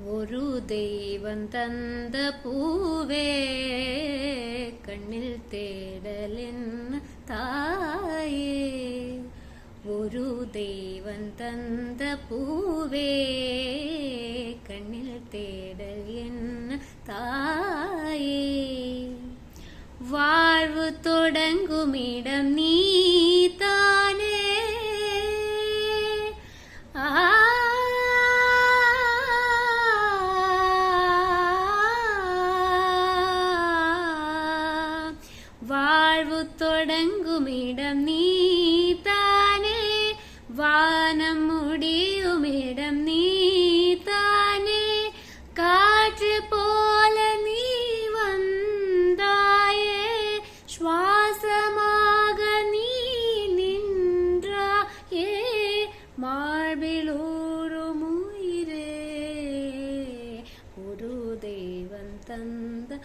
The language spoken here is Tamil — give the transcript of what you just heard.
ஒரு தெய்வம் தந்த பூவே கண்ணில் தேடலின் தாயே. ஒரு தெய்வம் தந்த பூவே கண்ணில் தேடல் என்ன தாயே. வாழ்வு தொடங்கும் இடம் நீதானே. வாழ்வு தொடங்கும் இடம் நீதானே. வானம் முடியும் இடம் நீதானே. காற்று போல நீ வந்தாயே. சுவாசமாக நீ நின்றாயே. மார்பில் ஊறும் உயிரே ஒரு தெய்வம் தந்த